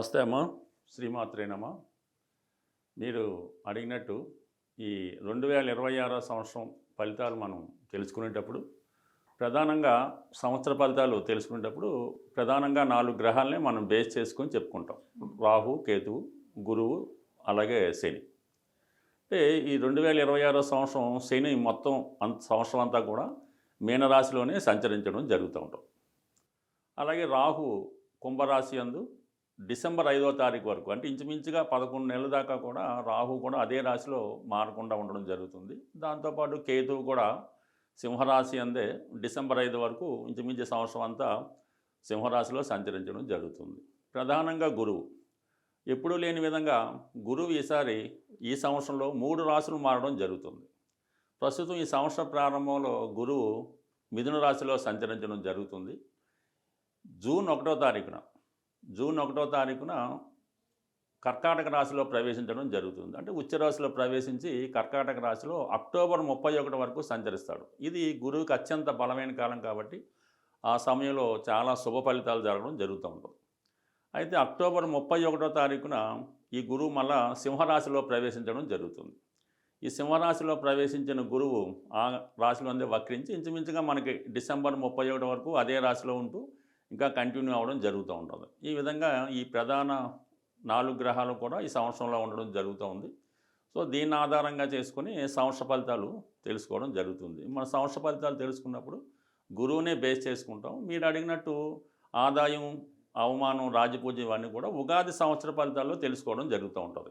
నమస్తే అమ్మా. శ్రీమాత్రే నమ. మీరు అడిగినట్టు ఈ 2026 సంవత్సరం ఫలితాలు మనం తెలుసుకునేటప్పుడు ప్రధానంగా సంవత్సర ఫలితాలు తెలుసుకునేటప్పుడు ప్రధానంగా 4 గ్రహాలనే మనం బేస్ చేసుకొని చెప్పుకుంటాం. రాహు, కేతువు, గురువు, అలాగే శని. అంటే ఈ 2026 సంవత్సరం శని మొత్తం సంవత్సరం అంతా కూడా మీనరాశిలోనే సంచరించడం జరుగుతూ ఉంటాం. అలాగే రాహు కుంభరాశి యందు డిసెంబర్ 5వ తారీఖు వరకు, అంటే ఇంచుమించుగా 11 నెలల దాకా కూడా రాహు కూడా అదే రాశిలో మారకుండా ఉండడం జరుగుతుంది. దాంతోపాటు కేతువు కూడా సింహరాశి అందే డిసెంబర్ 5 వరకు ఇంచుమించు సంవత్సరం అంతా సింహరాశిలో సంచరించడం జరుగుతుంది. ప్రధానంగా గురువు ఎప్పుడూ లేని విధంగా గురువు ఈ సంవత్సరంలో 3 రాశులు మారడం జరుగుతుంది. ప్రస్తుతం ఈ సంవత్సర ప్రారంభంలో గురువు మిథున రాశిలో సంచరించడం జరుగుతుంది. జూన్ 1వ తారీఖున కర్కాటక రాశిలో ప్రవేశించడం జరుగుతుంది. అంటే ఉచ్చ రాశిలో ప్రవేశించి కర్కాటక రాశిలో అక్టోబర్ 31 వరకు సంచరిస్తాడు. ఇది గురువుకి అత్యంత బలమైన కాలం కాబట్టి ఆ సమయంలో చాలా శుభ ఫలితాలు జరగడం జరుగుతూ ఉంటుంది. అయితే అక్టోబర్ 31వ తారీఖున ఈ గురువు మళ్ళా సింహరాశిలో ప్రవేశించడం జరుగుతుంది. ఈ సింహరాశిలో ప్రవేశించిన గురువు ఆ రాశిలోనే వక్రించి ఇంచుమించుగా మనకి డిసెంబర్ 31 వరకు అదే రాశిలో ఉంటూ ఇంకా కంటిన్యూ అవ్వడం జరుగుతూ ఉంటుంది. ఈ విధంగా ఈ ప్రధాన 4 గ్రహాలు కూడా ఈ సంవత్సరంలో ఉండడం జరుగుతూ ఉంది. సో దీన్ని ఆధారంగా చేసుకుని సంవత్సర ఫలితాలు తెలుసుకోవడం జరుగుతుంది. మన సంవత్సర ఫలితాలు తెలుసుకున్నప్పుడు గురువునే బేస్ చేసుకుంటాం. మీరు అడిగినట్టు ఆదాయం, అవమానం, రాజపూజ్యం ఇవన్నీ కూడా ఉగాది సంవత్సర ఫలితాల్లో తెలుసుకోవడం జరుగుతూ ఉంటుంది.